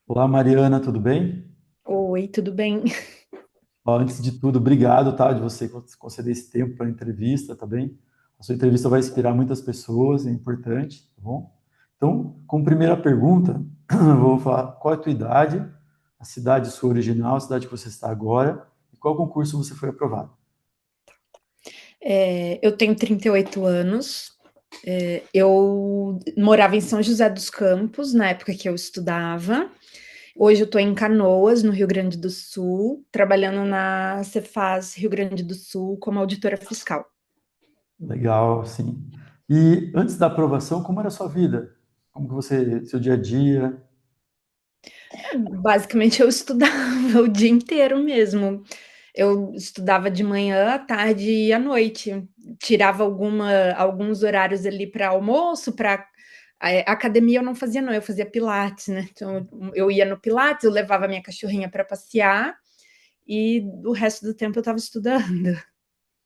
Olá, Mariana, tudo bem? Oi, tudo bem? Ó, antes de tudo, obrigado, tá, de você conceder esse tempo para a entrevista, tá bem? A sua entrevista vai inspirar muitas pessoas, é importante, tá bom? Então, como primeira pergunta, eu vou falar qual é a tua idade, a cidade sua original, a cidade que você está agora, e qual concurso você foi aprovado. Eu tenho 38 anos. Eu morava em São José dos Campos na época que eu estudava. Hoje eu estou em Canoas, no Rio Grande do Sul, trabalhando na Cefaz Rio Grande do Sul como auditora fiscal. Legal, sim. E antes da aprovação, como era a sua vida? Como que você, seu dia a dia? Basicamente eu estudava o dia inteiro mesmo. Eu estudava de manhã, à tarde e à noite. Tirava alguns horários ali para almoço, para academia eu não fazia, não, eu fazia pilates, né? Então eu ia no pilates, eu levava minha cachorrinha para passear e o resto do tempo eu estava estudando.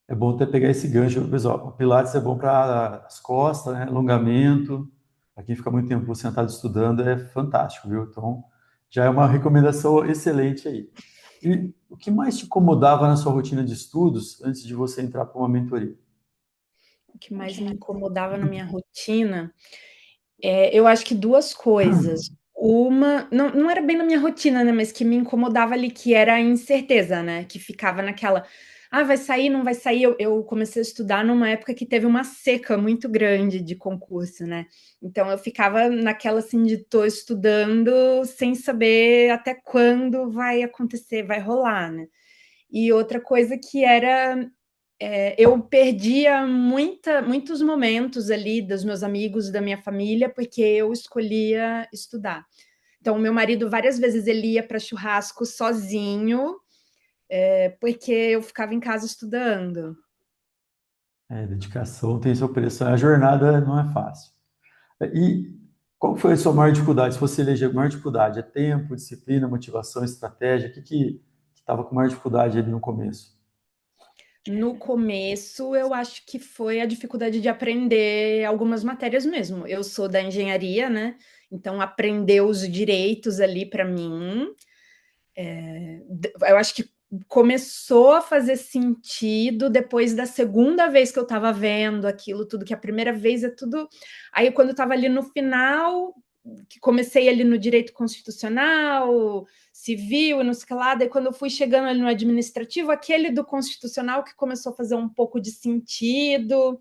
É bom até pegar esse gancho, pessoal. O Pilates é bom para as costas, né? Alongamento. Para quem fica muito tempo sentado estudando, é fantástico, viu? Então, já é uma recomendação excelente aí. E o que mais te incomodava na sua rotina de estudos antes de você entrar para uma mentoria? O que mais me incomodava na minha rotina, eu acho que duas coisas. Uma, não era bem na minha rotina, né? Mas que me incomodava ali, que era a incerteza, né? Que ficava naquela, ah, vai sair, não vai sair. Eu comecei a estudar numa época que teve uma seca muito grande de concurso, né? Então eu ficava naquela assim de tô estudando sem saber até quando vai acontecer, vai rolar, né? E outra coisa que era eu perdia muitos momentos ali dos meus amigos, da minha família, porque eu escolhia estudar. Então, o meu marido, várias vezes, ele ia para churrasco sozinho, porque eu ficava em casa estudando. É, dedicação tem seu preço. A jornada não é fácil. E qual foi a sua maior dificuldade? Se você eleger a maior dificuldade, é tempo, disciplina, motivação, estratégia? O que estava com maior dificuldade ali no começo? No começo, eu acho que foi a dificuldade de aprender algumas matérias mesmo. Eu sou da engenharia, né? Então, aprender os direitos ali para mim eu acho que começou a fazer sentido depois da segunda vez que eu estava vendo aquilo tudo, que a primeira vez é tudo. Aí, quando eu estava ali no final, que comecei ali no direito constitucional, civil e não sei o que lá, daí quando eu fui chegando ali no administrativo, aquele do constitucional que começou a fazer um pouco de sentido,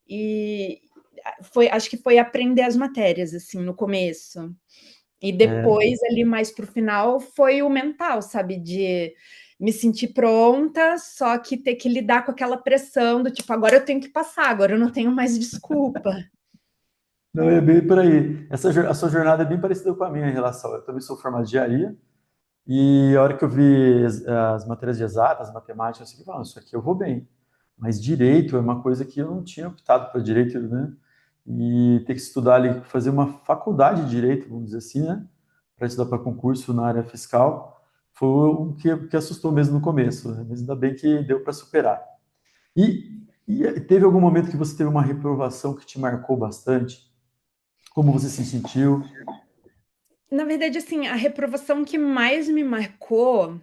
e acho que foi aprender as matérias, assim, no começo. E É, depois, ali mais para o final, foi o mental, sabe? De me sentir pronta, só que ter que lidar com aquela pressão do tipo, agora eu tenho que passar, agora eu não tenho mais desculpa. não, é bem por aí. A sua jornada é bem parecida com a minha em relação. Eu também sou formado de engenharia e a hora que eu vi as matérias de exatas, matemática, eu falei, isso aqui eu vou bem. Mas direito é uma coisa que eu não tinha optado para direito, né? E ter que estudar ali, fazer uma faculdade de direito, vamos dizer assim, né? Para estudar para concurso na área fiscal, foi o que assustou mesmo no começo, né? Mas ainda bem que deu para superar. E teve algum momento que você teve uma reprovação que te marcou bastante? Como você se sentiu? Na verdade, assim, a reprovação que mais me marcou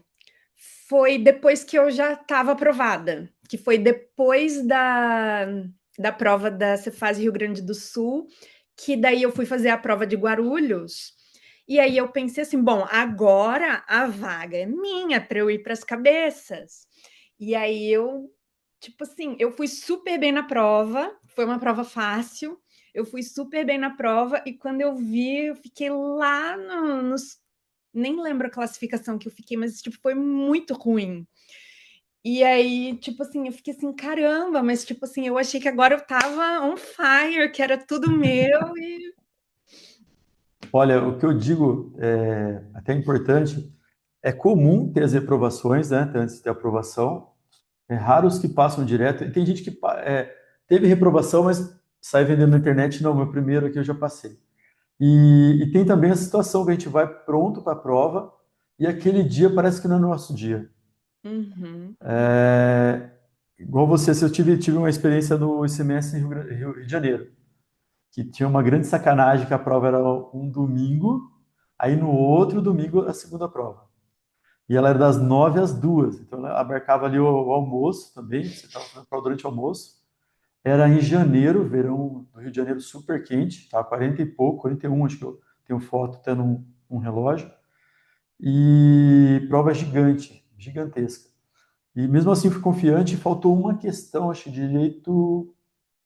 foi depois que eu já estava aprovada, que foi depois da prova da Cefaz Rio Grande do Sul, que daí eu fui fazer a prova de Guarulhos. E aí eu pensei assim, bom, agora a vaga é minha para eu ir para as cabeças. E aí eu, tipo assim, eu fui super bem na prova, foi uma prova fácil. Eu fui super bem na prova e quando eu vi, eu fiquei lá nos nem lembro a classificação que eu fiquei, mas tipo, foi muito ruim. E aí, tipo assim, eu fiquei assim, caramba, mas tipo assim, eu achei que agora eu tava on fire, que era tudo meu e Olha, o que eu digo é até importante, é comum ter as reprovações, né, antes de ter aprovação, é raro os que passam direto, e tem gente que teve reprovação, mas sai vendendo na internet, não, meu primeiro aqui eu já passei. E tem também a situação que a gente vai pronto para a prova, e aquele dia parece que não é nosso dia. uhum. É, igual você, se eu tive uma experiência no ICMS em Rio de Janeiro, que tinha uma grande sacanagem que a prova era um domingo, Aí no outro domingo, a segunda prova. E ela era das 9 às 2. Então ela abarcava ali o almoço também, você estava fazendo prova durante o almoço. Era em janeiro, verão do Rio de Janeiro super quente, tá? 40 e pouco, 41, acho que eu tenho foto tendo um relógio. E prova gigante, gigantesca. E mesmo assim fui confiante, faltou uma questão, acho, de direito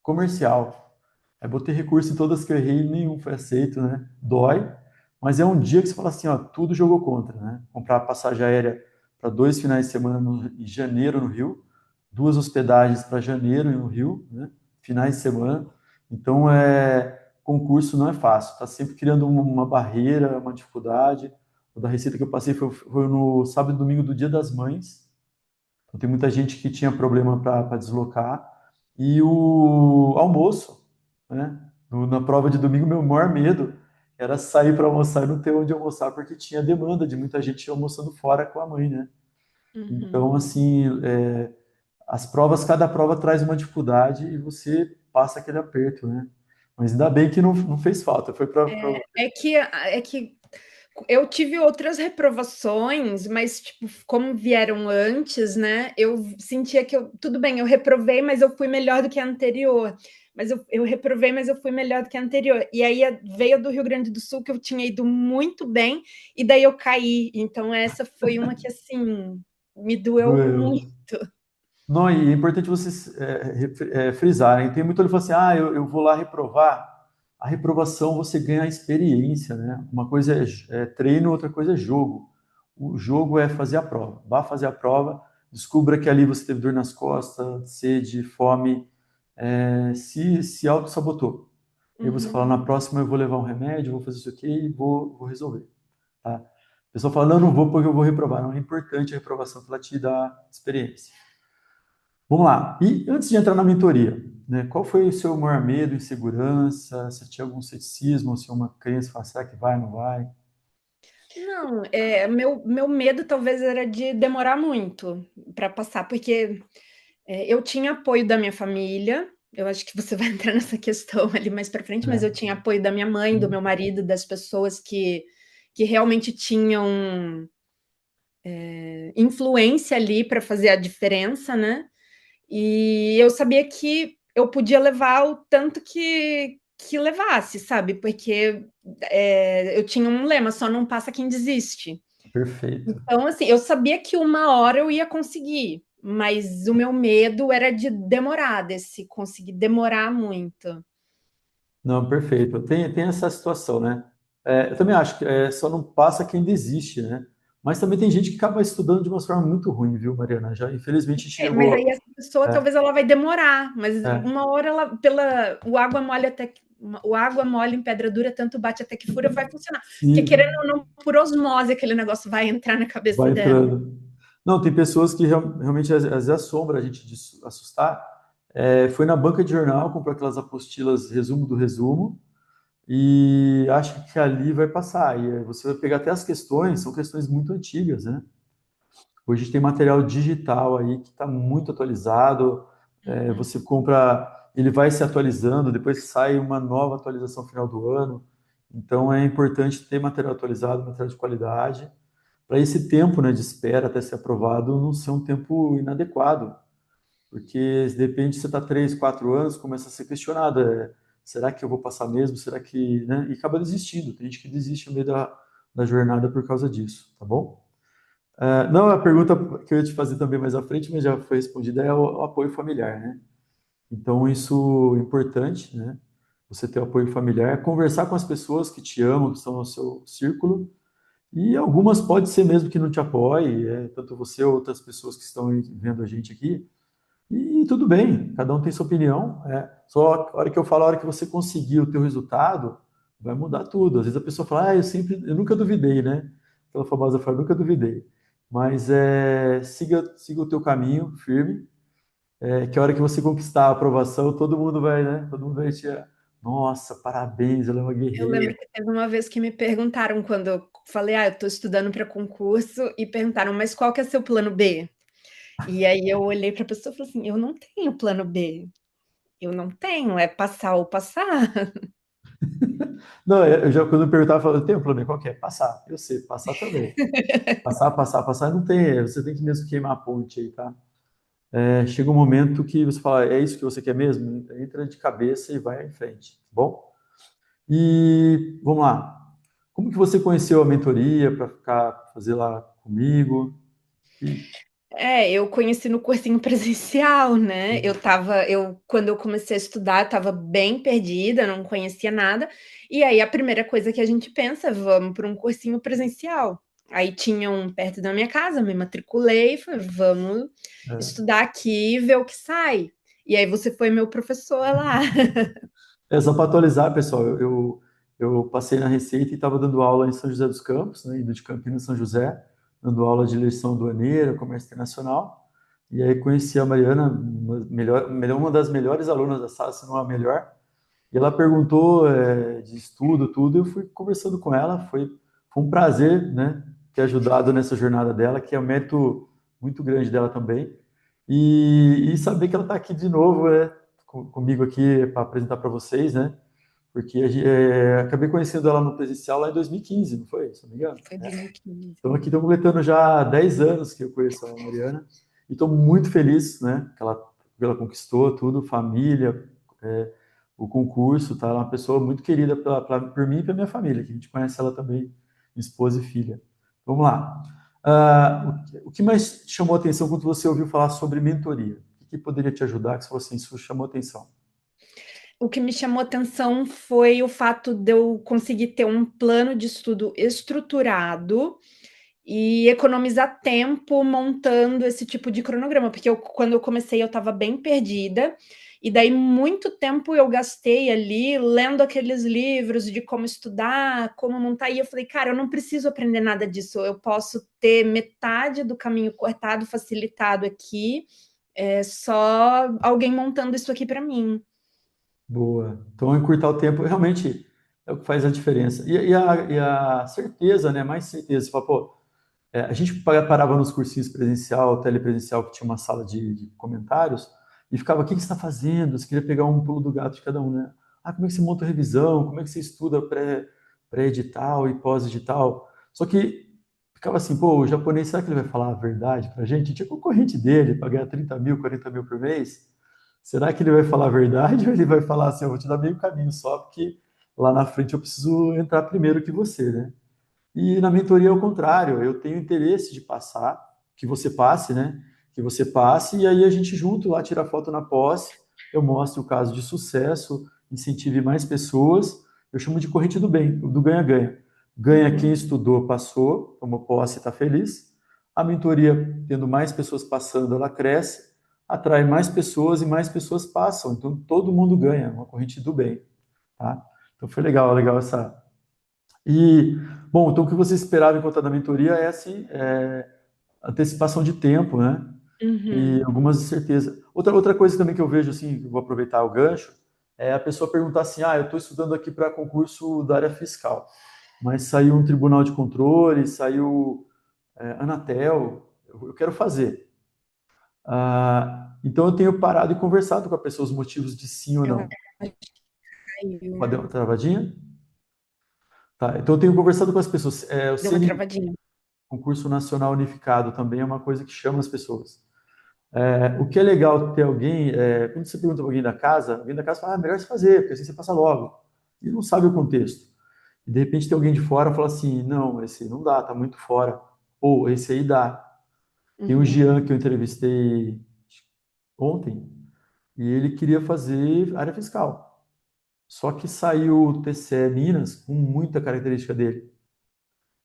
comercial. Aí botei recurso em todas que eu errei e nenhum foi aceito, né? Dói, mas é um dia que você fala assim, ó, tudo jogou contra, né? Comprar passagem aérea para 2 finais de semana em janeiro no Rio, 2 hospedagens para janeiro no Rio, né? Finais de semana. Então, concurso não é fácil, está sempre criando uma barreira, uma dificuldade. O da Receita que eu passei foi no sábado e domingo do Dia das Mães. Então, tem muita gente que tinha problema para deslocar. E o almoço, né? Na prova de domingo, meu maior medo era sair para almoçar e não ter onde almoçar, porque tinha demanda de muita gente almoçando fora com a mãe, né? Uhum. Então, assim, as provas, cada prova traz uma dificuldade e você passa aquele aperto, né? Mas ainda bem que não fez falta, foi para. É que eu tive outras reprovações, mas, tipo, como vieram antes, né, eu sentia que tudo bem, eu reprovei, mas eu fui melhor do que a anterior. Mas eu reprovei, mas eu fui melhor do que a anterior. E aí veio do Rio Grande do Sul, que eu tinha ido muito bem, e daí eu caí. Então, essa foi uma que, assim, me doeu muito. Não, e é importante vocês frisarem. Tem muito ele fala assim, eu vou lá reprovar. A reprovação você ganha experiência, né? Uma coisa é treino, outra coisa é jogo. O jogo é fazer a prova. Vá fazer a prova, descubra que ali você teve dor nas costas, sede, fome, se auto-sabotou. E aí você fala, Uhum. na próxima eu vou levar um remédio, vou fazer isso aqui e vou resolver. Tá? A pessoa fala, não vou porque eu vou reprovar. Não é importante a reprovação, que ela te dá experiência. Vamos lá. E antes de entrar na mentoria, né, qual foi o seu maior medo, insegurança? Se tinha algum ceticismo, se uma crença fala, será que vai, não vai? Não, meu medo talvez era de demorar muito para passar, porque eu tinha apoio da minha família, eu acho que você vai entrar nessa questão ali mais para frente, mas eu É. tinha apoio da minha mãe, do meu marido, das pessoas que realmente tinham influência ali para fazer a diferença, né? E eu sabia que eu podia levar o tanto que levasse, sabe? Porque eu tinha um lema: só não passa quem desiste. Perfeito. Então, assim, eu sabia que uma hora eu ia conseguir, mas o meu medo era de demorar, desse conseguir demorar muito. Não, perfeito. Tem essa situação, né? Eu também acho que só não passa quem desiste, né? Mas também tem gente que acaba estudando de uma forma muito ruim, viu, Mariana? Já, infelizmente, a gente Mas aí chegou. essa pessoa É, talvez ela vai demorar, mas é, uma hora o água mole o água mole em pedra dura, tanto bate até que fura, vai funcionar. Porque querendo sim, ou não, por osmose, aquele negócio vai entrar na cabeça vai dela. entrando. Não, tem pessoas que realmente às vezes assombra a gente de assustar. Foi na banca de jornal, comprou aquelas apostilas resumo do resumo e acha que ali vai passar. E aí você vai pegar até as questões, são questões muito antigas, né? Hoje a gente tem material digital aí que está muito atualizado. Uhum. Você compra, ele vai se atualizando, depois sai uma nova atualização no final do ano. Então é importante ter material atualizado, material de qualidade, para esse tempo, né, de espera até ser aprovado não ser um tempo inadequado. Porque de repente você está 3, 4 anos, começa a ser questionado, será que eu vou passar mesmo? Será que, né? E acaba desistindo. Tem gente que desiste no meio da jornada por causa disso, tá bom? Não, a pergunta que eu ia te fazer também mais à frente, mas já foi respondida, é o apoio familiar, né? Então, isso é importante, né? Você ter o apoio familiar, conversar com as pessoas que te amam, que estão no seu círculo, e algumas pode ser mesmo que não te apoie, tanto você ou outras pessoas que estão aí vendo a gente aqui, e tudo bem, cada um tem sua opinião. Só a hora que eu falo, a hora que você conseguir o teu resultado, vai mudar tudo. Às vezes a pessoa fala, eu nunca duvidei, né? Aquela famosa frase, nunca duvidei. Mas siga o teu caminho firme, que a hora que você conquistar a aprovação, todo mundo vai, né? Todo mundo vai te, nossa, parabéns, ela é uma Eu guerreira. lembro que teve uma vez que me perguntaram quando eu falei: "Ah, eu estou estudando para concurso", e perguntaram: "Mas qual que é seu plano B?". E aí eu olhei para a pessoa e falei assim: "Eu não tenho plano B, eu não tenho, é passar ou passar". Não, eu já, quando eu perguntava, eu falava, eu tenho um plano, qual que é? Passar. Eu sei, passar também. Passar, passar, passar, não tem, você tem que mesmo queimar a ponte aí, tá? Chega um momento que você fala, é isso que você quer mesmo? Entra de cabeça e vai em frente, tá bom? E vamos lá. Como que você conheceu a mentoria para ficar fazer lá comigo? E, Eu conheci no cursinho presencial, né, quando eu comecei a estudar, eu estava bem perdida, não conhecia nada, e aí a primeira coisa que a gente pensa: "Vamos para um cursinho presencial". Aí tinha um perto da minha casa, me matriculei e falei: "Vamos é, estudar aqui e ver o que sai". E aí você foi meu professor lá. só para atualizar, pessoal, eu passei na Receita e estava dando aula em São José dos Campos, né, indo de Campinas a São José, dando aula de legislação aduaneira, comércio internacional. E aí conheci a Mariana, uma das melhores alunas da sala, se não a melhor. E ela perguntou de estudo, tudo, e eu fui conversando com ela. Foi um prazer, né, ter ajudado nessa jornada dela, que é um mérito muito grande dela também. E saber que ela está aqui de novo, comigo aqui para apresentar para vocês, né? Porque acabei conhecendo ela no presencial lá em 2015, não foi? Se não me engano. Foi 2015. Então aqui estou completando já 10 anos que eu conheço a Mariana e estou muito feliz, né? Que ela conquistou tudo, família, é, o concurso, tá? Ela é uma pessoa muito querida por mim e pela minha família, que a gente conhece ela também, minha esposa e filha. Vamos lá. O que mais te chamou a atenção quando você ouviu falar sobre mentoria? O que poderia te ajudar que se fosse isso chamou a atenção? O que me chamou atenção foi o fato de eu conseguir ter um plano de estudo estruturado e economizar tempo montando esse tipo de cronograma, porque quando eu comecei eu estava bem perdida, e daí muito tempo eu gastei ali lendo aqueles livros de como estudar, como montar, e eu falei, cara, eu não preciso aprender nada disso, eu posso ter metade do caminho cortado, facilitado aqui, é só alguém montando isso aqui para mim. Boa. Então, encurtar o tempo realmente é o que faz a diferença. E a certeza, né? Mais certeza. Você fala, pô, a gente parava nos cursinhos presencial, telepresencial, que tinha uma sala de comentários, e ficava, o que que você está fazendo? Você queria pegar um pulo do gato de cada um, né? Ah, como é que você monta a revisão? Como é que você estuda pré-edital e pós-edital? Só que ficava assim, pô, o japonês, será que ele vai falar a verdade pra gente? Tinha concorrente dele, pagar 30 mil, 40 mil por mês. Será que ele vai falar a verdade ou ele vai falar assim, eu vou te dar meio caminho só, porque lá na frente eu preciso entrar primeiro que você, né? E na mentoria é o contrário, eu tenho interesse de passar, que você passe, né? Que você passe, e aí a gente junto lá tira foto na posse, eu mostro o caso de sucesso, incentive mais pessoas, eu chamo de corrente do bem, do ganha-ganha. Ganha quem Uhum. estudou, passou, tomou posse, está feliz. A mentoria, tendo mais pessoas passando, ela cresce, atrai mais pessoas passam, então todo mundo ganha, uma corrente do bem, tá? Então foi legal, legal e, bom, então o que você esperava enquanto da mentoria é assim, antecipação de tempo, né? E Uhum. algumas certeza. Outra coisa também que eu vejo, assim, que eu vou aproveitar o gancho, é a pessoa perguntar assim, eu estou estudando aqui para concurso da área fiscal, mas saiu um tribunal de controle, saiu Anatel, eu quero fazer. Então eu tenho parado e conversado com a pessoa os motivos de sim ou Eu não. acho que caiu. Deu uma travadinha? Tá, então eu tenho conversado com as pessoas. O Deu uma CNI, travadinha. concurso nacional unificado, também é uma coisa que chama as pessoas. O que é legal ter alguém, quando você pergunta para alguém da casa fala, melhor se fazer, porque assim você passa logo. E não sabe o contexto. E de repente tem alguém de fora e fala assim, não, esse não dá, tá muito fora. Ou esse aí dá. Tem o Uhum. Jean que eu entrevistei ontem, e ele queria fazer área fiscal. Só que saiu o TCE Minas com muita característica dele.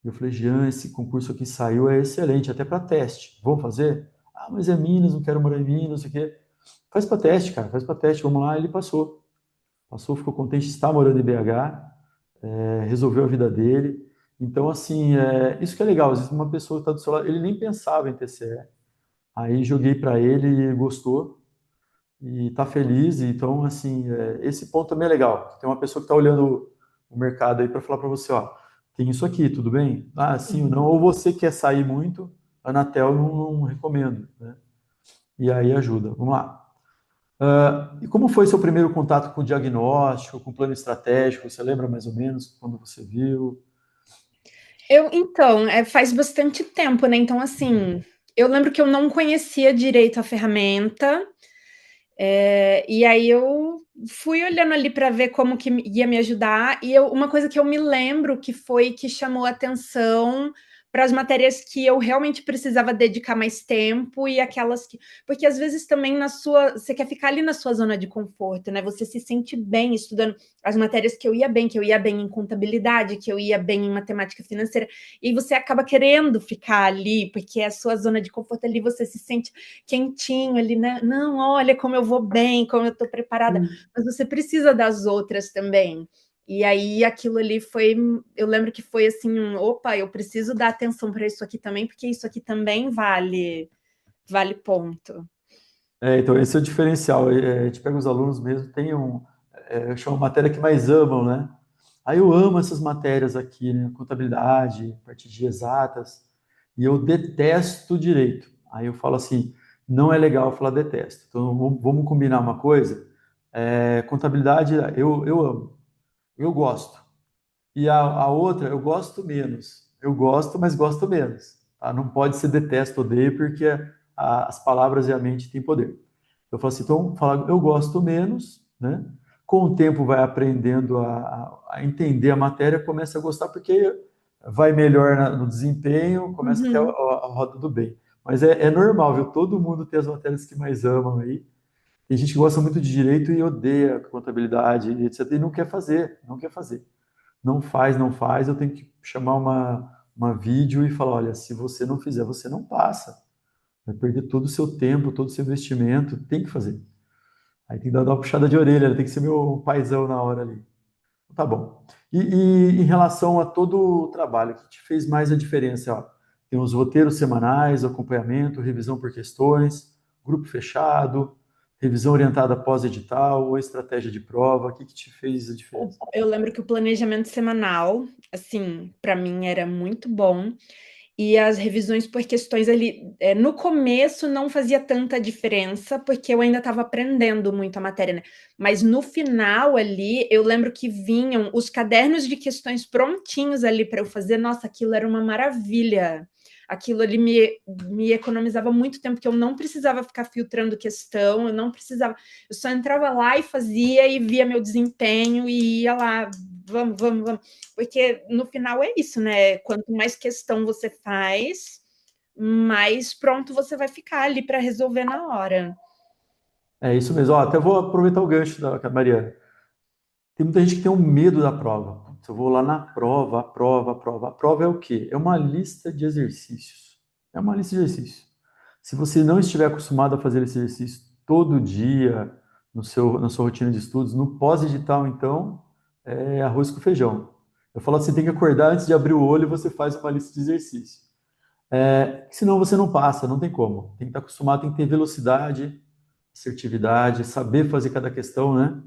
E eu falei, Jean, esse concurso aqui saiu, é excelente, até para teste. Vamos fazer? Ah, mas é Minas, não quero morar em Minas, não sei o quê. Faz para teste, cara, faz para teste, vamos lá. Ele passou. Passou, ficou contente de estar morando em BH, resolveu a vida dele. Então, assim, isso que é legal. Às vezes uma pessoa está do seu lado, ele nem pensava em TCE. Aí joguei para ele e ele gostou e está feliz. Então, assim, esse ponto também é legal. Tem uma pessoa que está olhando o mercado aí para falar para você, ó, tem isso aqui, tudo bem? Ah, sim ou não? Uhum. Ou você quer sair muito, a Anatel não recomendo, né? E aí ajuda. Vamos lá. E como foi seu primeiro contato com o diagnóstico, com o plano estratégico? Você lembra mais ou menos quando você viu? Então, faz bastante tempo, né, então, assim, eu lembro que eu não conhecia direito a ferramenta, e aí eu fui olhando ali para ver como que ia me ajudar, e uma coisa que eu me lembro que foi que chamou atenção para as matérias que eu realmente precisava dedicar mais tempo e aquelas que porque às vezes também você quer ficar ali na sua zona de conforto, né, você se sente bem estudando as matérias que eu ia bem em contabilidade, que eu ia bem em matemática financeira, e você acaba querendo ficar ali, porque é a sua zona de conforto ali, você se sente quentinho ali, né? Não, olha como eu vou bem, como eu estou preparada, mas você precisa das outras também. E aí aquilo ali foi, eu lembro que foi assim, opa, eu preciso dar atenção para isso aqui também, porque isso aqui também vale ponto. Então, esse é o diferencial. A gente pega os alunos mesmo, eu chamo matéria que mais amam, né? Aí eu amo essas matérias aqui, né? Contabilidade, parte de exatas, e eu detesto direito. Aí eu falo assim, não é legal falar detesto. Então vamos combinar uma coisa. Contabilidade eu amo, eu gosto. E a outra eu gosto menos. Eu gosto, mas gosto menos. Tá? Não pode ser detesto, odeio, porque as palavras e a mente têm poder. Eu falo assim, então, falar eu gosto menos, né? Com o tempo vai aprendendo a entender a matéria, começa a gostar, porque vai melhor no desempenho, começa até Uhum. a roda do bem. Mas é normal, viu? Todo mundo tem as matérias que mais amam aí. Tem gente que gosta muito de direito e odeia contabilidade, etc. E não quer fazer, não quer fazer. Não faz, não faz. Eu tenho que chamar uma vídeo e falar, olha, se você não fizer, você não passa. Vai perder todo o seu tempo, todo o seu investimento, tem que fazer. Aí tem que dar uma puxada de orelha, tem que ser meu paizão na hora ali. Tá bom. E em relação a todo o trabalho, o que te fez mais a diferença? Ó, tem os roteiros semanais, acompanhamento, revisão por questões, grupo fechado, revisão orientada pós-edital ou estratégia de prova, o que te fez a diferença? Eu lembro que o planejamento semanal, assim, para mim era muito bom. E as revisões por questões ali, no começo não fazia tanta diferença, porque eu ainda estava aprendendo muito a matéria, né, mas no final ali, eu lembro que vinham os cadernos de questões prontinhos ali para eu fazer, nossa, aquilo era uma maravilha. Aquilo ali me economizava muito tempo, porque eu não precisava ficar filtrando questão, eu não precisava, eu só entrava lá e fazia e via meu desempenho e ia lá, vamos, vamos, vamos. Porque no final é isso, né? Quanto mais questão você faz, mais pronto você vai ficar ali para resolver na hora. É isso mesmo. Ó, até vou aproveitar o gancho da Mariana. Tem muita gente que tem um medo da prova. Putz, eu vou lá na prova, a prova, a prova. A prova é o quê? É uma lista de exercícios. É uma lista de exercícios. Se você não estiver acostumado a fazer esse exercício todo dia, na sua rotina de estudos, no pós-edital, então, é arroz com feijão. Eu falo assim, tem que acordar antes de abrir o olho e você faz uma lista de exercícios. Senão você não passa, não tem como. Tem que estar acostumado, tem que ter velocidade, assertividade, saber fazer cada questão, né?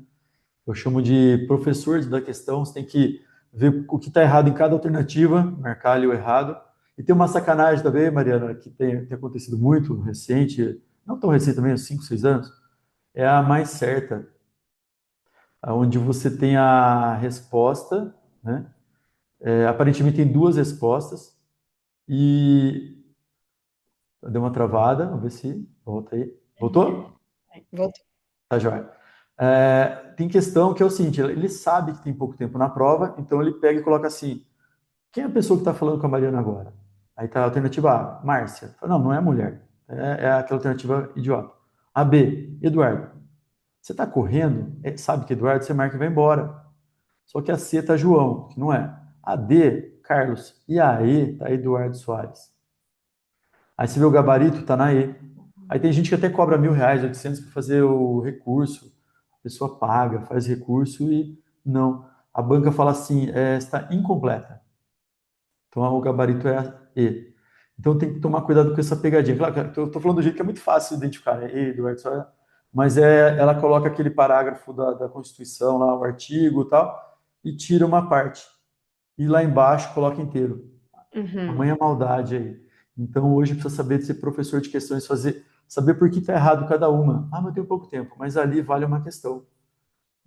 Eu chamo de professor da questão, você tem que ver o que está errado em cada alternativa, marcar ali o errado. E tem uma sacanagem também, Mariana, que tem acontecido muito recente, não tão recente também, uns 5, 6 anos, é a mais certa, onde você tem a resposta, né? Aparentemente tem duas respostas, e deu uma travada, vamos ver se volta aí. Voltou? Voltou. Tá joia. Tem questão que é o seguinte, ele sabe que tem pouco tempo na prova, então ele pega e coloca assim, quem é a pessoa que está falando com a Mariana agora? Aí tá a alternativa A, Márcia. Fala, não, não é mulher. É aquela alternativa idiota. A B, Eduardo. Você está correndo, sabe que Eduardo você marca e vai embora. Só que a C tá João, que não é. A D, Carlos. E a E tá Eduardo Soares. Aí você vê o gabarito, tá na E. Aí tem gente que até cobra R$ 1.000, 800 para fazer o recurso. A pessoa paga, faz recurso e não. A banca fala assim, está incompleta. Então o gabarito é E. Então tem que tomar cuidado com essa pegadinha. Claro que eu estou falando do jeito que é muito fácil identificar, né? E, Eduardo, mas ela coloca aquele parágrafo da Constituição, lá, o artigo e tal, e tira uma parte. E lá embaixo coloca inteiro. Uhum. Tamanha maldade aí. Então hoje precisa saber de ser professor de questões, fazer saber por que está errado cada uma. Ah, mas eu tenho pouco tempo, mas ali vale uma questão.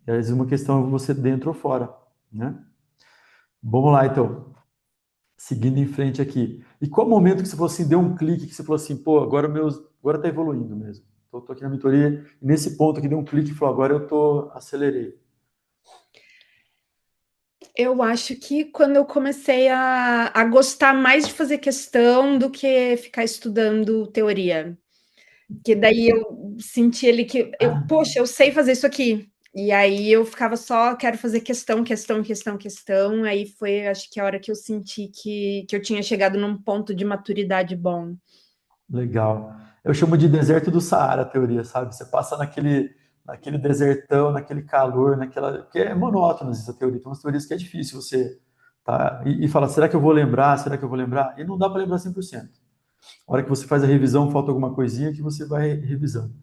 E às vezes uma questão é você dentro ou fora, né? Vamos lá, então. Seguindo em frente aqui. E qual momento que você falou assim, deu um clique, que você falou assim, pô, agora tá evoluindo mesmo. Tô aqui na mentoria, e nesse ponto aqui deu um clique e falou, agora acelerei. Eu acho que quando eu comecei a gostar mais de fazer questão do que ficar estudando teoria. Que daí eu senti ali que poxa, eu sei fazer isso aqui. E aí eu ficava só, quero fazer questão, questão, questão, questão. Aí foi, acho que a hora que eu senti que eu tinha chegado num ponto de maturidade bom. Legal. Eu chamo de deserto do Saara a teoria, sabe? Você passa naquele desertão, naquele calor, naquela. Que é monótono essa teoria. Tem umas teorias que é difícil você. Tá? E fala, será que eu vou lembrar? Será que eu vou lembrar? E não dá para lembrar 100%. A hora que você faz a revisão, falta alguma coisinha que você vai revisando.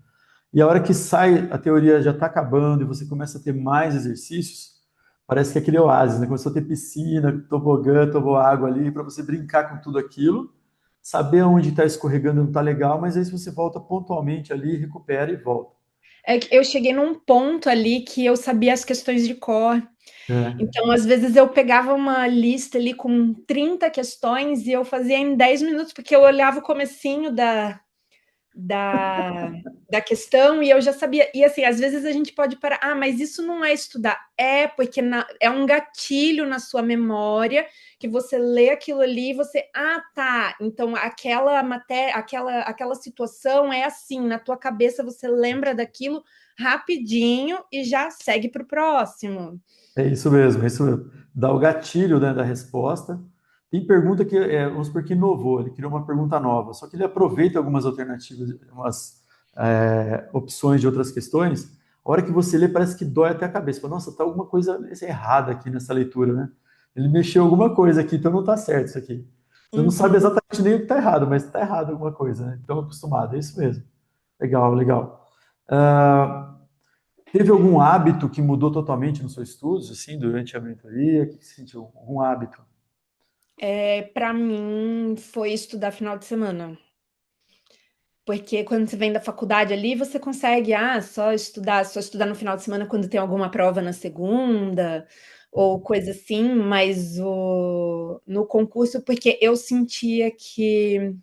E a hora que sai, a teoria já está acabando e você começa a ter mais exercícios, parece que é aquele oásis, né? Começou a ter piscina, tobogã, toboágua ali, para você brincar com tudo aquilo, saber onde está escorregando não está legal, mas aí se você volta pontualmente ali, recupera e volta. É que eu cheguei num ponto ali que eu sabia as questões de cor. É, Então, às vezes, eu pegava uma lista ali com 30 questões e eu fazia em 10 minutos, porque eu olhava o comecinho da, da questão e eu já sabia. E assim, às vezes a gente pode parar, mas isso não é estudar. É, porque é um gatilho na sua memória que você lê aquilo ali e você, tá, então aquela matéria, aquela situação é assim, na tua cabeça você lembra daquilo rapidinho e já segue para o próximo. é isso mesmo, é isso mesmo. Dá o gatilho, né, da resposta. Tem pergunta que, vamos supor que inovou, ele criou uma pergunta nova, só que ele aproveita algumas alternativas, umas opções de outras questões. A hora que você lê, parece que dói até a cabeça. Fala, nossa, tá alguma coisa errada aqui nessa leitura, né? Ele mexeu alguma coisa aqui, então não tá certo isso aqui. Você não sabe Uhum. exatamente nem o que tá errado, mas tá errado alguma coisa, né? Então, acostumado, é isso mesmo. Legal, legal. Ah, teve algum hábito que mudou totalmente nos seus estudos, assim, durante a mentoria? O que você sentiu? Algum hábito? Para mim foi estudar final de semana. Porque quando você vem da faculdade ali, você consegue, só estudar no final de semana quando tem alguma prova na segunda, ou coisa assim, mas no concurso, porque eu sentia que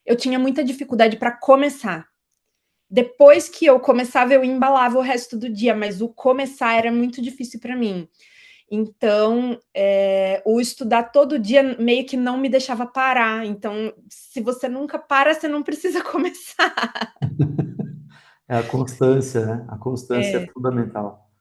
eu tinha muita dificuldade para começar. Depois que eu começava, eu embalava o resto do dia, mas o começar era muito difícil para mim. Então, o estudar todo dia meio que não me deixava parar. Então, se você nunca para, você não precisa começar. É a constância, né? A constância é É, fundamental.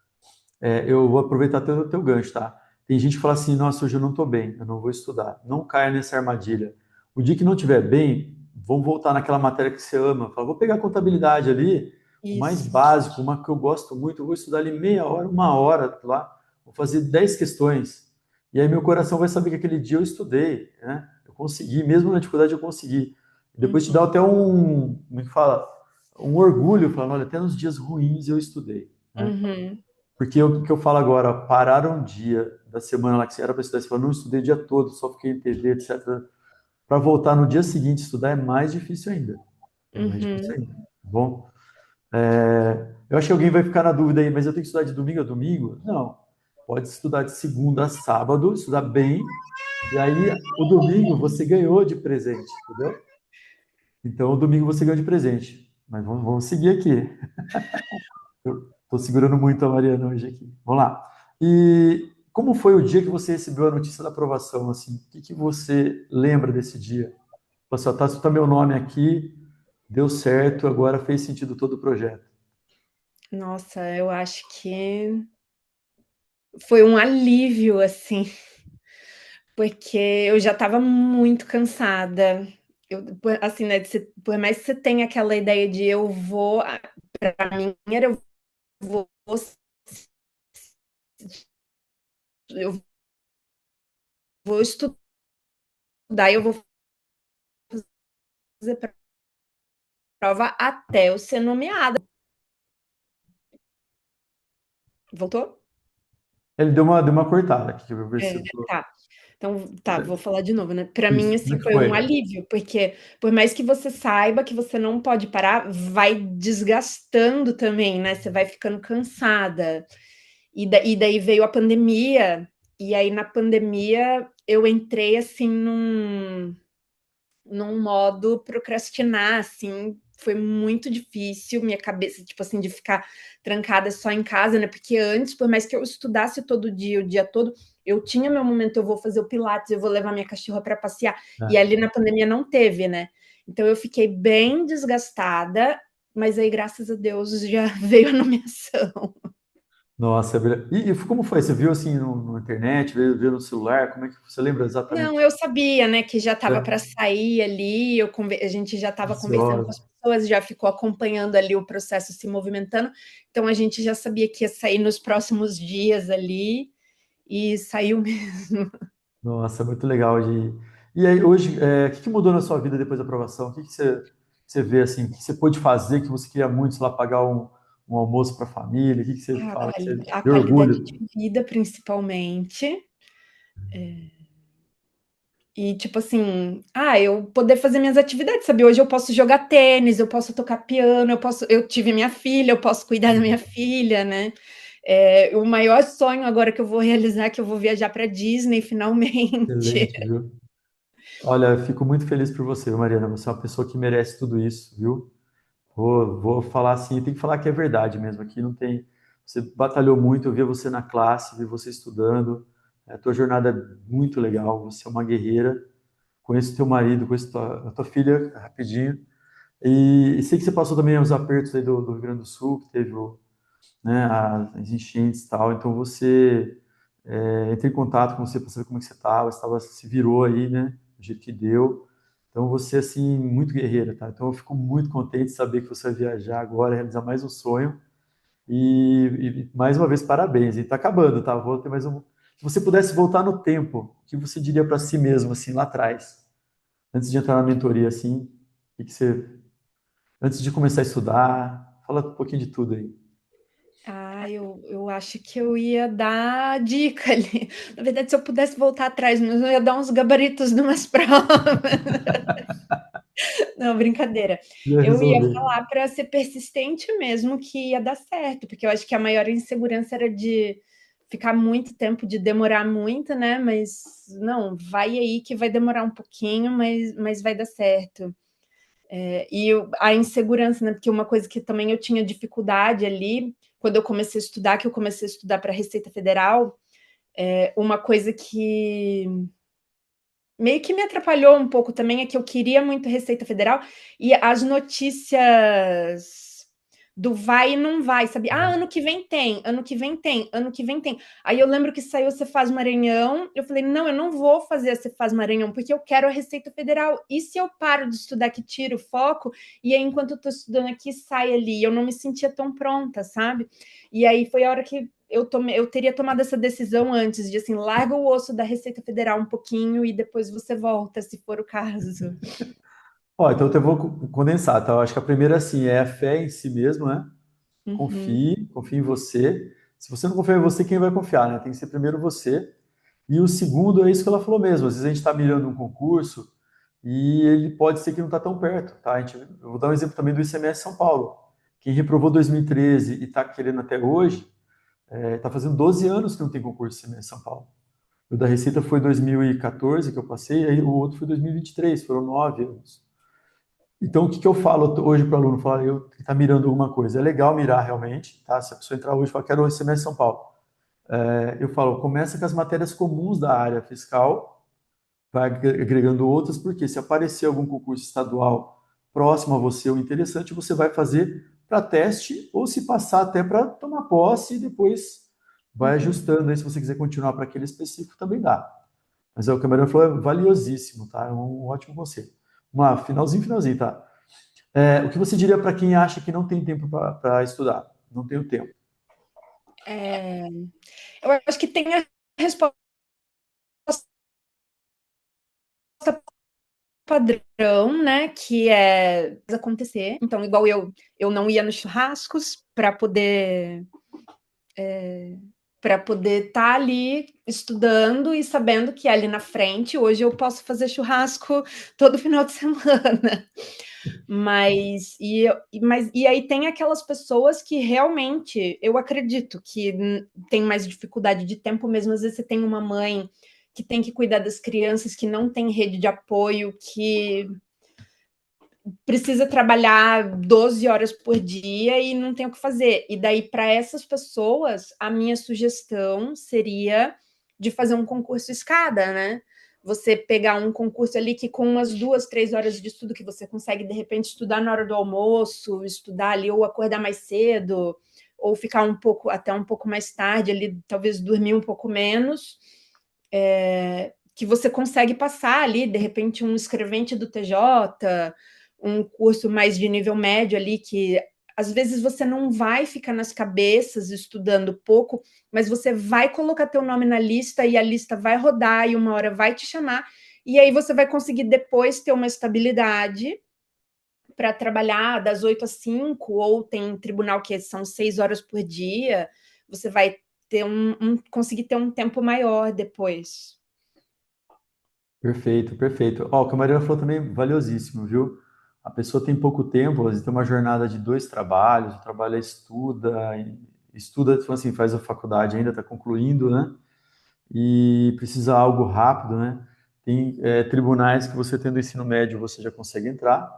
Eu vou aproveitar teu gancho, tá? Tem gente que fala assim, nossa, hoje eu não estou bem, eu não vou estudar. Não caia nessa armadilha. O dia que não estiver bem, vamos voltar naquela matéria que você ama. Fala, vou pegar a contabilidade ali, o mais isso. básico, uma que eu gosto muito, eu vou estudar ali meia hora, uma hora lá, vou fazer 10 questões. E aí meu coração vai saber que aquele dia eu estudei, né? Eu consegui, mesmo na dificuldade eu consegui. Depois te dá Uhum, até como é que fala? Um orgulho, falando, olha, até nos dias ruins eu estudei, né? uhum, Porque o que eu falo agora, parar um dia da semana lá que você era para estudar, você fala, não estudei o dia todo, só fiquei em TV, etc. Para voltar no dia seguinte estudar é mais difícil ainda. É mais difícil uhum. ainda. Tá bom? Eu acho que alguém vai ficar na dúvida aí, mas eu tenho que estudar de domingo a domingo? Não. Pode estudar de segunda a sábado, estudar bem, e aí o domingo você ganhou de presente, entendeu? Então o domingo você ganhou de presente. Mas vamos seguir aqui. Eu estou segurando muito a Mariana hoje aqui. Vamos lá. E como foi o dia que você recebeu a notícia da aprovação? Assim, o que você lembra desse dia? Você tá meu nome aqui, deu certo, agora fez sentido todo o projeto. Nossa, eu acho que foi um alívio, assim, porque eu já estava muito cansada. Assim, né, por mais que você tenha aquela ideia de eu vou, para mim era eu vou, eu vou estudar, eu vou fazer prova até eu ser nomeada. Voltou? Ele deu uma cortada aqui, eu ver se É, eu tô... tá. Então, tá, vou falar de novo, né. Pra mim, Isso, como é assim, que foi um foi? alívio, porque por mais que você saiba que você não pode parar, vai desgastando também, né, você vai ficando cansada. E daí veio a pandemia, e aí na pandemia eu entrei, assim, num modo procrastinar, assim, foi muito difícil, minha cabeça, tipo assim, de ficar trancada só em casa, né? Porque antes, por mais que eu estudasse todo dia, o dia todo, eu tinha meu momento, eu vou fazer o Pilates, eu vou levar minha cachorra para passear. E É. ali na pandemia não teve, né? Então eu fiquei bem desgastada, mas aí, graças a Deus, já veio a nomeação. Nossa, e como foi? Você viu assim na internet, viu no celular? Como é que você lembra Não, exatamente? eu sabia, né, que já estava para É, sair ali, a gente já estava conversando com as ansiosa. pessoas, já ficou acompanhando ali o processo se movimentando, então a gente já sabia que ia sair nos próximos dias ali, e saiu mesmo. Nossa, muito legal de. E aí, hoje, o que mudou na sua vida depois da aprovação? O que você vê assim? O que você pôde fazer que você queria muito, sei lá, pagar um almoço para a família? O que você fala que você A tem qualidade orgulho? de vida, principalmente, e tipo assim, eu poder fazer minhas atividades, sabe, hoje eu posso jogar tênis, eu posso tocar piano, eu tive minha filha, eu posso cuidar da minha filha, né. O maior sonho agora que eu vou realizar é que eu vou viajar para Disney finalmente. Excelente, viu? Olha, eu fico muito feliz por você, Mariana. Você é uma pessoa que merece tudo isso, viu? Vou falar assim, tem que falar que é verdade mesmo. Aqui não tem. Você batalhou muito, eu vi você na classe, vi você estudando. A tua jornada é muito legal. Você é uma guerreira. Conheço teu marido, conheço a tua filha rapidinho. E sei que você passou também os apertos aí do Rio Grande do Sul, que teve né, as enchentes e tal. Então você entrei em contato com você para saber como é que você estava, se virou aí, né, do jeito que deu. Então você assim muito guerreira, tá? Então eu fico muito contente de saber que você vai viajar agora, realizar mais um sonho e mais uma vez parabéns. E tá acabando, tá? Vou ter mais um. Se você pudesse voltar no tempo, o que você diria para si mesmo assim lá atrás, antes de entrar na mentoria assim, o que você antes de começar a estudar, fala um pouquinho de tudo aí. Eu acho que eu ia dar dica ali. Na verdade, se eu pudesse voltar atrás mesmo, eu ia dar uns gabaritos de umas provas. Não, brincadeira. Já Eu ia resolver. falar para ser persistente mesmo que ia dar certo, porque eu acho que a maior insegurança era de ficar muito tempo, de demorar muito, né, mas não, vai aí que vai demorar um pouquinho, mas vai dar certo. A insegurança, né, porque uma coisa que também eu tinha dificuldade ali, quando eu comecei a estudar, que eu comecei a estudar para a Receita Federal, uma coisa que meio que me atrapalhou um pouco também, é que eu queria muito Receita Federal, e as notícias do vai e não vai, sabe? "Ah, ano que vem tem, ano que vem tem, ano que vem tem". Aí eu lembro que saiu a Cefaz Maranhão, eu falei: "Não, eu não vou fazer a Cefaz Maranhão, porque eu quero a Receita Federal. E se eu paro de estudar que tiro o foco, e aí enquanto eu tô estudando aqui sai ali?". Eu não me sentia tão pronta, sabe? E aí foi a hora que eu teria tomado essa decisão antes, de assim, larga o osso da Receita Federal um pouquinho e depois você volta, se for o caso. Ó, então eu vou condensar, tá? Eu acho que a primeira, assim, é a fé em si mesmo, né? Uhum, Confie em você. Se você não confiar em você, quem vai confiar, né? Tem que ser primeiro você. E o segundo é isso que ela falou mesmo. Às vezes a gente está mirando um concurso e ele pode ser que não está tão perto, tá? Eu vou dar um exemplo também do ICMS São Paulo. Quem reprovou 2013 e está querendo até hoje, está fazendo 12 anos que não tem concurso ICMS São Paulo. O da Receita foi 2014 que eu passei, aí o outro foi 2023, foram 9 anos. Então, o que eu falo hoje para o aluno? Falar, eu está mirando alguma coisa. É legal mirar realmente, tá? Se a pessoa entrar hoje e falar, quero o semestre São Paulo. Eu falo, começa com as matérias comuns da área fiscal, vai agregando outras, porque se aparecer algum concurso estadual próximo a você ou interessante, você vai fazer para teste, ou se passar até para tomar posse e depois vai uhum. ajustando aí. Se você quiser continuar para aquele específico, também dá. Mas o Camarão falou, é valiosíssimo, tá? É um ótimo conselho. Vamos lá, finalzinho, tá? O que você diria para quem acha que não tem tempo para estudar? Não tenho tempo. É, eu acho que tem a resposta padrão, né, que é acontecer. Então, igual eu não ia nos churrascos para poder para poder estar ali estudando e sabendo que ali na frente, hoje eu posso fazer churrasco todo final de semana. Mas aí tem aquelas pessoas que realmente eu acredito que tem mais dificuldade de tempo mesmo. Às vezes você tem uma mãe que tem que cuidar das crianças, que não tem rede de apoio, que precisa trabalhar 12 horas por dia e não tem o que fazer. E daí, para essas pessoas, a minha sugestão seria de fazer um concurso escada, né? Você pegar um concurso ali que com umas 2, 3 horas de estudo que você consegue, de repente, estudar na hora do almoço, estudar ali, ou acordar mais cedo, ou ficar até um pouco mais tarde ali, talvez dormir um pouco menos, que você consegue passar ali, de repente, um escrevente do TJ, um curso mais de nível médio ali, que às vezes você não vai ficar nas cabeças estudando pouco, mas você vai colocar teu nome na lista e a lista vai rodar e uma hora vai te chamar, e aí você vai conseguir depois ter uma estabilidade para trabalhar das 8 às 5, ou tem tribunal que são 6 horas por dia, você vai ter conseguir ter um tempo maior depois. Perfeito, perfeito. Ó, o que a Mariana falou também é valiosíssimo, viu? A pessoa tem pouco tempo, às vezes tem uma jornada de 2 trabalhos, o trabalho é estuda, tipo assim, faz a faculdade ainda, está concluindo, né? E precisa algo rápido, né? Tem tribunais que você tendo ensino médio você já consegue entrar.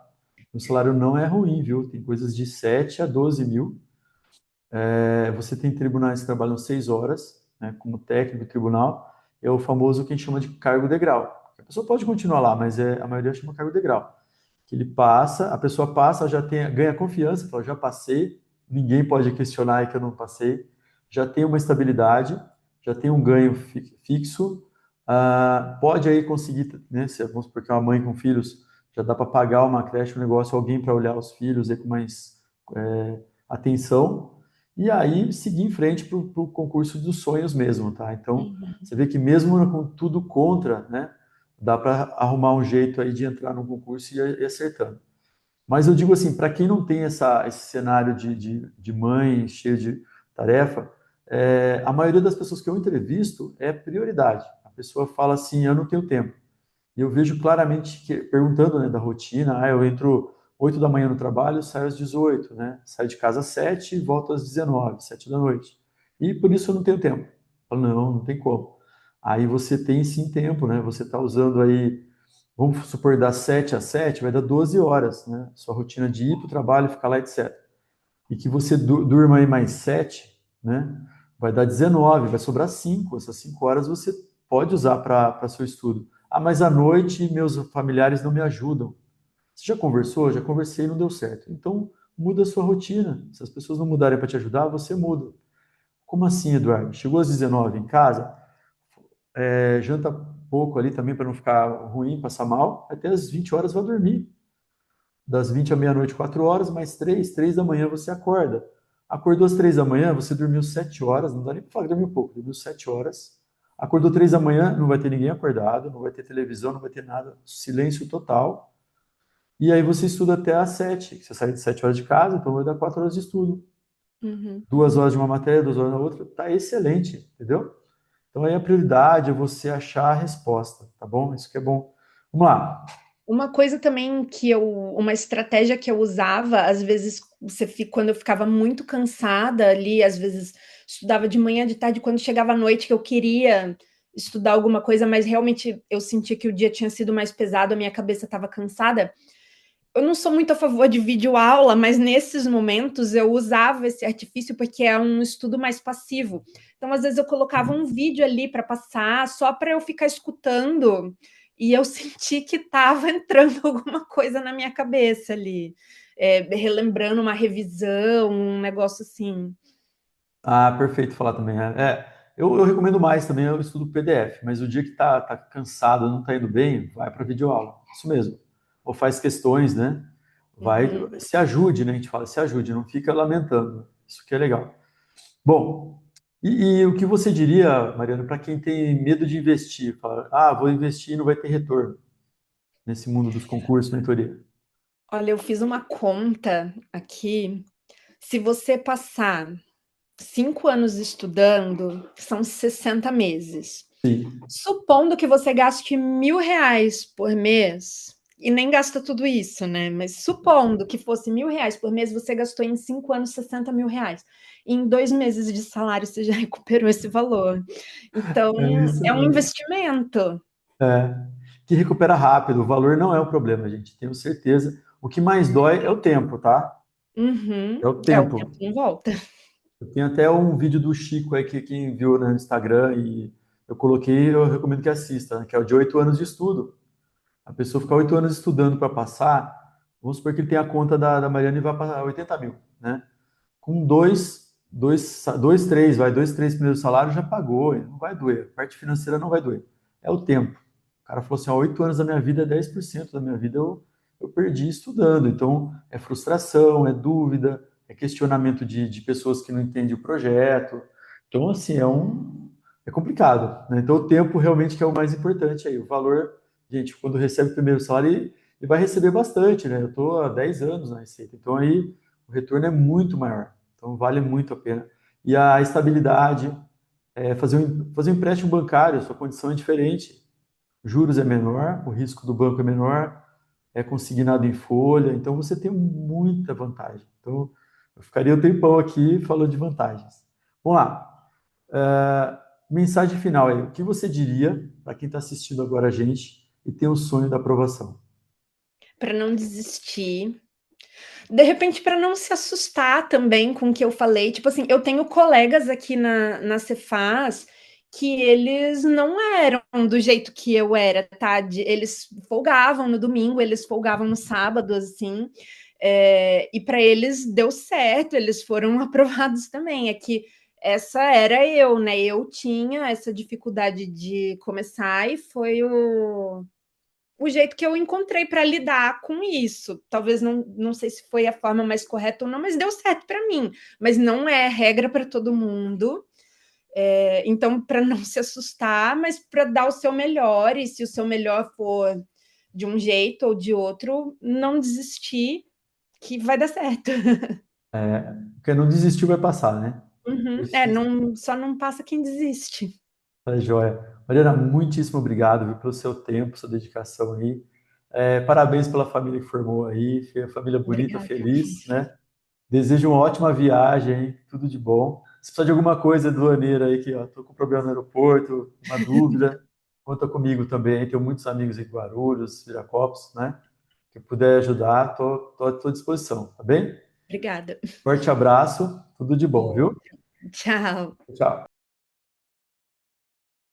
O salário não é ruim, viu? Tem coisas de 7 a 12 mil. Você tem tribunais que trabalham 6 horas, né, como técnico de tribunal, é o famoso que a gente chama de cargo degrau. A pessoa pode continuar lá, mas a maioria chama cargo degrau. Que ele passa, a pessoa passa, ganha confiança, fala, já passei, ninguém pode questionar que eu não passei, já tem uma estabilidade, já tem um ganho fixo, pode aí conseguir, né, se vamos supor que é uma mãe com filhos, já dá para pagar uma creche, um negócio, alguém para olhar os filhos aí com mais atenção, e aí seguir em frente para o concurso dos sonhos mesmo, tá? Então, Uhum. você vê que mesmo com tudo contra, né, dá para arrumar um jeito aí de entrar no concurso e ir acertando. Mas eu digo assim, para quem não tem esse cenário de mãe cheio de tarefa, a maioria das pessoas que eu entrevisto é prioridade. A pessoa fala assim, eu não tenho tempo. E eu vejo claramente, perguntando, né, da rotina, eu entro 8 da manhã no trabalho, saio às 18, né? Saio de casa às 7 e volto às 19, 7 da noite. E por isso eu não tenho tempo. Eu falo, não, não tem como. Aí você tem sim tempo, né? Você está usando aí, vamos supor, das 7 às 7, vai dar 12 horas, né? Sua rotina de ir para o trabalho, ficar lá, etc. E que você durma aí mais 7, né? Vai dar 19, vai sobrar 5. Essas 5 horas você pode usar para seu estudo. Ah, mas à noite meus familiares não me ajudam. Você já conversou? Já conversei e não deu certo. Então, muda a sua rotina. Se as pessoas não mudarem para te ajudar, você muda. Como assim, Eduardo? Chegou às 19 em casa, janta pouco ali também para não ficar ruim, passar mal, até às 20 horas vai dormir. Das 20 à meia-noite, 4 horas, mais 3, 3 da manhã você acorda. Acordou às 3 da manhã, você dormiu 7 horas, não dá nem para falar que dormiu pouco, dormiu 7 horas. Acordou 3 da manhã, não vai ter ninguém acordado, não vai ter televisão, não vai ter nada, silêncio total. E aí você estuda até às 7. Você sai de 7 horas de casa, então vai dar 4 horas de estudo. Uhum. 2 horas de uma matéria, 2 horas na outra, tá excelente, entendeu? Então aí a prioridade é você achar a resposta, tá bom? Isso que é bom. Vamos lá. Uma coisa também uma estratégia que eu usava, às vezes, quando eu ficava muito cansada ali, às vezes estudava de manhã, de tarde, quando chegava à noite que eu queria estudar alguma coisa, mas realmente eu sentia que o dia tinha sido mais pesado, a minha cabeça estava cansada. Eu não sou muito a favor de videoaula, mas nesses momentos eu usava esse artifício porque é um estudo mais passivo. Então, às vezes, eu colocava um vídeo ali para passar, só para eu ficar escutando, e eu senti que estava entrando alguma coisa na minha cabeça ali, relembrando uma revisão, um negócio assim. Ah, perfeito falar também. Eu recomendo mais também, eu estudo PDF, mas o dia que tá cansado, não tá indo bem, vai para videoaula. Isso mesmo. Ou faz questões, né? Vai, Uhum. se ajude, né? A gente fala, se ajude, não fica lamentando. Isso que é legal. Bom, e o que você diria, Mariana, para quem tem medo de investir? Fala, vou investir e não vai ter retorno nesse mundo dos concursos, mentoria. Olha, eu fiz uma conta aqui. Se você passar 5 anos estudando são 60 meses. Sim. Supondo que você gaste R$ 1.000 por mês, e nem gasta tudo isso, né? Mas supondo que fosse R$ 1.000 por mês, você gastou em 5 anos R$ 60.000. Em 2 meses de salário, você já recuperou esse valor. Então, É isso é um mesmo. investimento. É. Que recupera rápido. O valor não é o problema, gente. Tenho certeza. O que mais dói é o tempo, tá? Uhum. É o É, o tempo tempo. não volta. Eu tenho até um vídeo do Chico aí que quem viu no Instagram e eu coloquei, eu recomendo que assista, né, que é o de 8 anos de estudo. A pessoa fica 8 anos estudando para passar, vamos supor que ele tem a conta da Mariana e vai para 80 mil, né? Com dois, três primeiros salários já pagou, não vai doer. A parte financeira não vai doer. É o tempo. O cara falou assim: ó, 8 anos da minha vida, 10% da minha vida eu perdi estudando. Então, é frustração, é dúvida, é questionamento de pessoas que não entendem o projeto. Então, assim, é complicado, né? Então, o tempo realmente que é o mais importante aí. O valor, gente, quando recebe o primeiro salário, ele vai receber bastante, né? Eu estou há 10 anos na Receita, então aí o retorno é muito maior. Então vale muito a pena. E a estabilidade, fazer um empréstimo bancário, sua condição é diferente, juros é menor, o risco do banco é menor, é consignado em folha, então você tem muita vantagem. Então eu ficaria um tempão aqui falando de vantagens. Vamos lá. Mensagem final aí. O que você diria para quem está assistindo agora a gente e tem o sonho da aprovação? Para não desistir. De repente, para não se assustar também com o que eu falei. Tipo assim, eu tenho colegas aqui na Cefaz que eles não eram do jeito que eu era, tá? Eles folgavam no domingo, eles folgavam no sábado, assim. E para eles deu certo, eles foram aprovados também. É que essa era eu, né? Eu tinha essa dificuldade de começar e foi o jeito que eu encontrei para lidar com isso. Talvez não sei se foi a forma mais correta ou não, mas deu certo para mim. Mas não é regra para todo mundo. Então, para não se assustar, mas para dar o seu melhor, e se o seu melhor for de um jeito ou de outro, não desistir, que vai dar certo. Porque não desistiu vai passar, né? Uhum. Só não passa quem desiste. Tá joia. Mariana, muitíssimo obrigado, viu, pelo seu tempo, sua dedicação aí. Parabéns pela família que formou aí, família bonita, Obrigada. feliz, né? Desejo uma ótima viagem, hein? Tudo de bom. Se precisar de alguma coisa aduaneira aí, que ó, tô com problema no aeroporto, uma dúvida, conta comigo também. Tenho muitos amigos em Guarulhos, Viracopos, né? Que puder ajudar, tô à tua disposição, tá bem? Obrigada. Forte abraço, tudo de bom, viu? Tchau. Tchau.